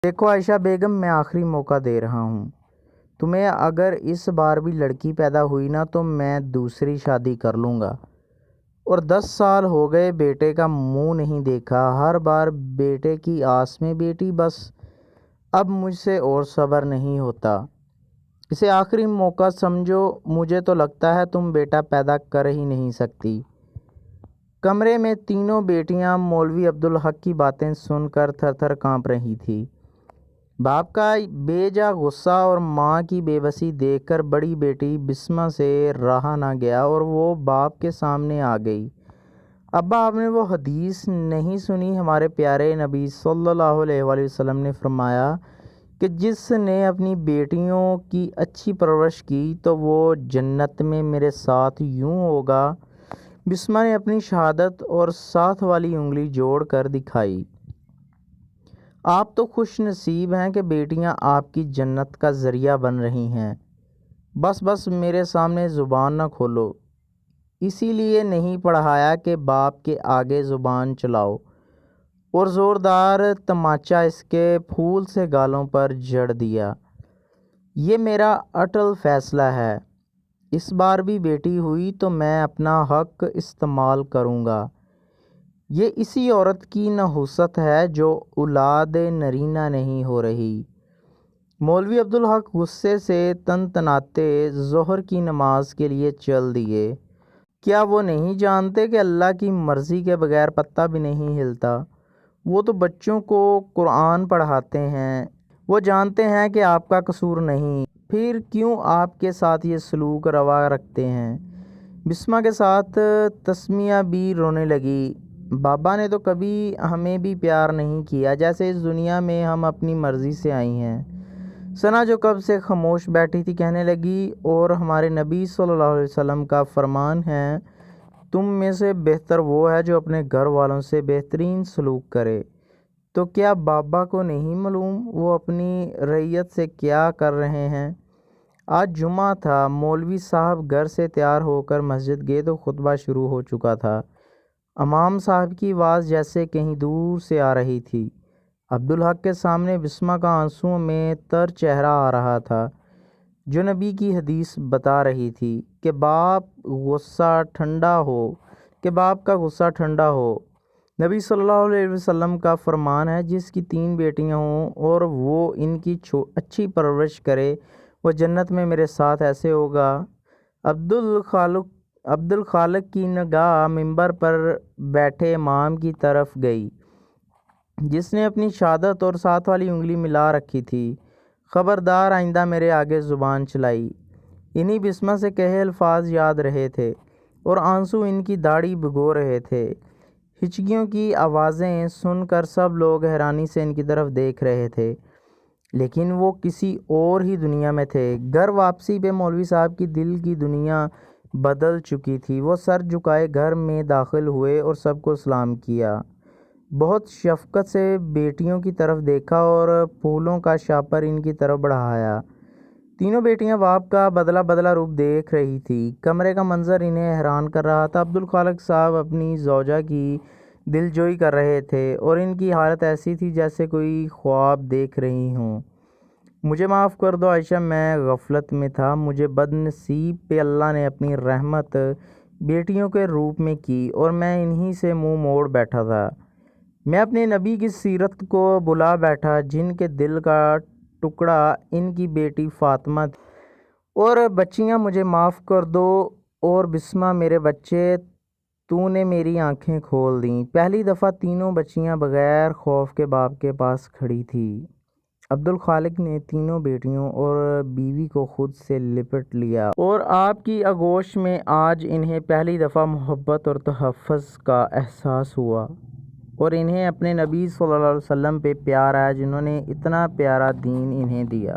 دیکھو عائشہ بیگم، میں آخری موقع دے رہا ہوں تمہیں، اگر اس بار بھی لڑکی پیدا ہوئی نا تو میں دوسری شادی کر لوں گا۔ اور 10 سال ہو گئے بیٹے کا منہ نہیں دیکھا، ہر بار بیٹے کی آس میں بیٹی، بس اب مجھ سے اور صبر نہیں ہوتا، اسے آخری موقع سمجھو، مجھے تو لگتا ہے تم بیٹا پیدا کر ہی نہیں سکتی۔ کمرے میں تینوں بیٹیاں مولوی عبدالحق کی باتیں سن کر تھر تھر کانپ رہی تھیں۔ باپ کا بے جا غصہ اور ماں کی بے بسی دیکھ کر بڑی بیٹی بسمہ سے رہا نہ گیا اور وہ باپ کے سامنے آ گئی۔ ابا، آپ نے وہ حدیث نہیں سنی؟ ہمارے پیارے نبی صلی اللہ علیہ وآلہ وسلم نے فرمایا کہ جس نے اپنی بیٹیوں کی اچھی پرورش کی تو وہ جنت میں میرے ساتھ یوں ہوگا۔ بسمہ نے اپنی شہادت اور ساتھ والی انگلی جوڑ کر دکھائی۔ آپ تو خوش نصیب ہیں کہ بیٹیاں آپ کی جنت کا ذریعہ بن رہی ہیں۔ بس بس میرے سامنے زبان نہ کھولو، اسی لیے نہیں پڑھایا کہ باپ کے آگے زبان چلاؤ، اور زوردار تماچا اس کے پھول سے گالوں پر جڑ دیا۔ یہ میرا اٹل فیصلہ ہے، اس بار بھی بیٹی ہوئی تو میں اپنا حق استعمال کروں گا۔ یہ اسی عورت کی نحوست ہے جو اولاد نرینہ نہیں ہو رہی۔ مولوی عبدالحق غصے سے تنتناتے ظہر کی نماز کے لیے چل دیے۔ کیا وہ نہیں جانتے کہ اللہ کی مرضی کے بغیر پتہ بھی نہیں ہلتا؟ وہ تو بچوں کو قرآن پڑھاتے ہیں، وہ جانتے ہیں کہ آپ کا قصور نہیں، پھر کیوں آپ کے ساتھ یہ سلوک روا رکھتے ہیں؟ بسمہ کے ساتھ تسمیہ بھی رونے لگی۔ بابا نے تو کبھی ہمیں بھی پیار نہیں کیا، جیسے اس دنیا میں ہم اپنی مرضی سے آئی ہیں۔ ثنا جو کب سے خاموش بیٹھی تھی کہنے لگی، اور ہمارے نبی صلی اللہ علیہ وسلم کا فرمان ہے، تم میں سے بہتر وہ ہے جو اپنے گھر والوں سے بہترین سلوک کرے۔ تو کیا بابا کو نہیں معلوم وہ اپنی رعیت سے کیا کر رہے ہیں؟ آج جمعہ تھا، مولوی صاحب گھر سے تیار ہو کر مسجد گئے تو خطبہ شروع ہو چکا تھا۔ امام صاحب کی آواز جیسے کہیں دور سے آ رہی تھی۔ عبدالحق کے سامنے بسمہ کا آنسوؤں میں تر چہرہ آ رہا تھا، جو نبی کی حدیث بتا رہی تھی کہ باپ کا غصہ ٹھنڈا ہو۔ نبی صلی اللہ علیہ وسلم کا فرمان ہے، جس کی 3 بیٹیاں ہوں اور وہ ان کی اچھی پرورش کرے، وہ جنت میں میرے ساتھ ایسے ہوگا۔ عبدالخالق کی نگاہ ممبر پر بیٹھے امام کی طرف گئی، جس نے اپنی شہادت اور ساتھ والی انگلی ملا رکھی تھی۔ خبردار، آئندہ میرے آگے زبان چلائی۔ انہی بسمہ سے کہے الفاظ یاد رہے تھے اور آنسو ان کی داڑھی بھگو رہے تھے۔ ہچکیوں کی آوازیں سن کر سب لوگ حیرانی سے ان کی طرف دیکھ رہے تھے، لیکن وہ کسی اور ہی دنیا میں تھے۔ گھر واپسی پہ مولوی صاحب کی دل کی دنیا بدل چکی تھی۔ وہ سر جھکائے گھر میں داخل ہوئے اور سب کو سلام کیا، بہت شفقت سے بیٹیوں کی طرف دیکھا اور پھولوں کا شاپر ان کی طرف بڑھایا۔ تینوں بیٹیاں باپ کا بدلا بدلا روپ دیکھ رہی تھی۔ کمرے کا منظر انہیں حیران کر رہا تھا۔ عبدالخالق صاحب اپنی زوجہ کی دلجوئی کر رہے تھے اور ان کی حالت ایسی تھی جیسے کوئی خواب دیکھ رہی ہوں۔ مجھے معاف کر دو عائشہ، میں غفلت میں تھا، مجھے بد نصیب پہ اللہ نے اپنی رحمت بیٹیوں کے روپ میں کی اور میں انہی سے منہ موڑ بیٹھا تھا۔ میں اپنے نبی کی سیرت کو بلا بیٹھا، جن کے دل کا ٹکڑا ان کی بیٹی فاطمہ تھی۔ اور بچیاں، مجھے معاف کر دو، اور بسمہ میرے بچے، تو نے میری آنکھیں کھول دیں۔ پہلی دفعہ تینوں بچیاں بغیر خوف کے باپ کے پاس کھڑی تھیں۔ عبدالخالق نے تینوں بیٹیوں اور بیوی کو خود سے لپٹ لیا اور آپ کی آغوش میں آج انہیں پہلی دفعہ محبت اور تحفظ کا احساس ہوا، اور انہیں اپنے نبی صلی اللہ علیہ وسلم پہ پیار آیا، جنہوں نے اتنا پیارا دین انہیں دیا۔